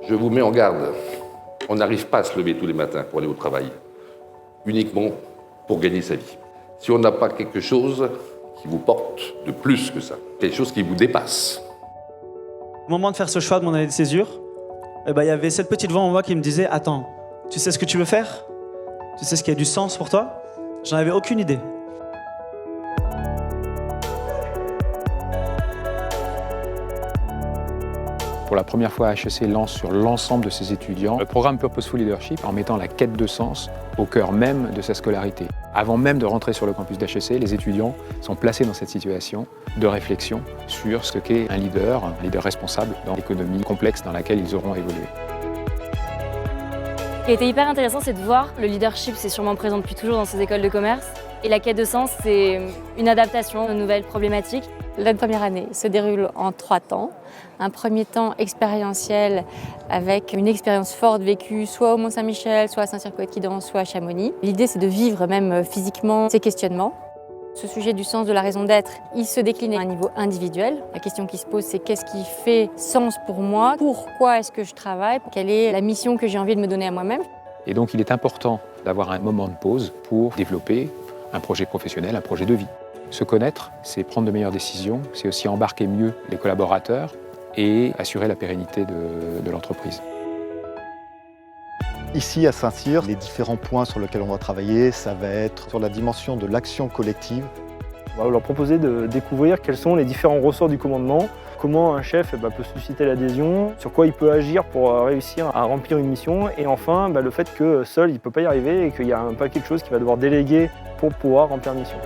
Je vous mets en garde. On n'arrive pas à se lever tous les matins pour aller au travail, uniquement pour gagner sa vie. Si on n'a pas quelque chose qui vous porte de plus que ça, quelque chose qui vous dépasse. Au moment de faire ce choix de mon année de césure, il y avait cette petite voix en moi qui me disait « Attends, tu sais ce que tu veux faire? Tu sais ce qui a du sens pour toi ?» J'en avais aucune idée. Pour la première fois, HEC lance sur l'ensemble de ses étudiants le programme Purposeful Leadership en mettant la quête de sens au cœur même de sa scolarité. Avant même de rentrer sur le campus d'HEC, les étudiants sont placés dans cette situation de réflexion sur ce qu'est un leader responsable dans l'économie complexe dans laquelle ils auront évolué. Ce qui a été hyper intéressant, c'est de voir le leadership, c'est sûrement présent depuis toujours dans ces écoles de commerce. Et la quête de sens, c'est une adaptation aux nouvelles problématiques. La première année se déroule en 3 temps. Un premier temps expérientiel avec une expérience forte vécue soit au Mont-Saint-Michel, soit à Saint-Cyr-Coët-Quidan, soit à Chamonix. L'idée, c'est de vivre même physiquement ces questionnements. Ce sujet du sens de la raison d'être, il se décline à un niveau individuel. La question qui se pose, c'est qu'est-ce qui fait sens pour moi? Pourquoi est-ce que je travaille? Quelle est la mission que j'ai envie de me donner à moi-même? Et donc, il est important d'avoir un moment de pause pour développer un projet professionnel, un projet de vie. Se connaître, c'est prendre de meilleures décisions, c'est aussi embarquer mieux les collaborateurs et assurer la pérennité de l'entreprise. Ici, à Saint-Cyr, les différents points sur lesquels on va travailler, ça va être sur la dimension de l'action collective. On va leur proposer de découvrir quels sont les différents ressorts du commandement, comment un chef peut susciter l'adhésion, sur quoi il peut agir pour réussir à remplir une mission, et enfin le fait que seul il ne peut pas y arriver et qu'il y a un paquet de choses qu'il va devoir déléguer pour pouvoir remplir la mission.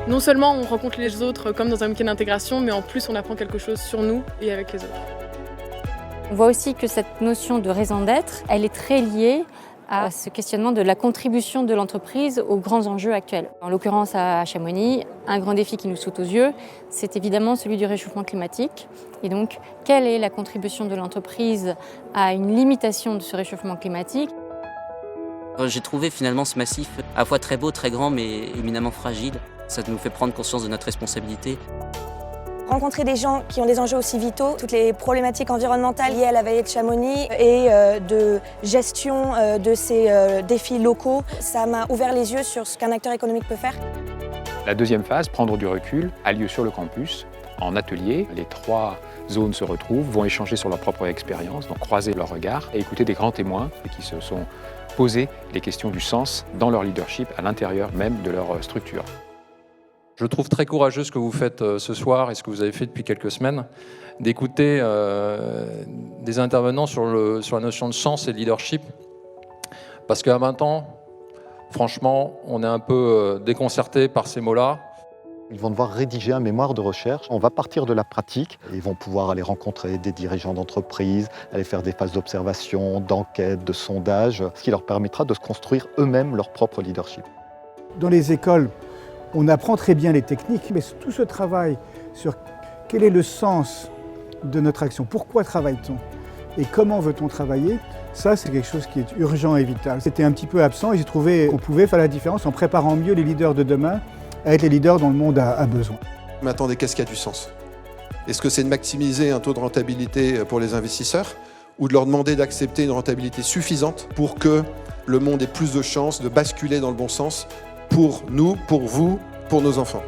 Non seulement on rencontre les autres comme dans un week-end d'intégration, mais en plus on apprend quelque chose sur nous et avec les autres. On voit aussi que cette notion de raison d'être, elle est très liée à ce questionnement de la contribution de l'entreprise aux grands enjeux actuels. En l'occurrence à Chamonix, un grand défi qui nous saute aux yeux, c'est évidemment celui du réchauffement climatique. Et donc, quelle est la contribution de l'entreprise à une limitation de ce réchauffement climatique? J'ai trouvé finalement ce massif à la fois très beau, très grand, mais éminemment fragile. Ça nous fait prendre conscience de notre responsabilité. Rencontrer des gens qui ont des enjeux aussi vitaux, toutes les problématiques environnementales liées à la vallée de Chamonix et de gestion de ces défis locaux, ça m'a ouvert les yeux sur ce qu'un acteur économique peut faire. La deuxième phase, prendre du recul, a lieu sur le campus, en atelier. Les 3 zones se retrouvent, vont échanger sur leur propre expérience, donc croiser leurs regards et écouter des grands témoins qui se sont posés les questions du sens dans leur leadership à l'intérieur même de leur structure. Je trouve très courageux ce que vous faites ce soir et ce que vous avez fait depuis quelques semaines, d'écouter des intervenants sur la notion de sens et de leadership. Parce qu'à 20 ans, franchement, on est un peu déconcerté par ces mots-là. Ils vont devoir rédiger un mémoire de recherche. On va partir de la pratique. Ils vont pouvoir aller rencontrer des dirigeants d'entreprise, aller faire des phases d'observation, d'enquête, de sondage, ce qui leur permettra de se construire eux-mêmes leur propre leadership. Dans les écoles, on apprend très bien les techniques, mais tout ce travail sur quel est le sens de notre action, pourquoi travaille-t-on et comment veut-on travailler, ça c'est quelque chose qui est urgent et vital. C'était un petit peu absent et j'ai trouvé qu'on pouvait faire la différence en préparant mieux les leaders de demain à être les leaders dont le monde a besoin. Mais attendez, qu'est-ce qui a du sens? Est-ce que c'est de maximiser un taux de rentabilité pour les investisseurs ou de leur demander d'accepter une rentabilité suffisante pour que le monde ait plus de chances de basculer dans le bon sens pour nous, pour vous, pour nos enfants?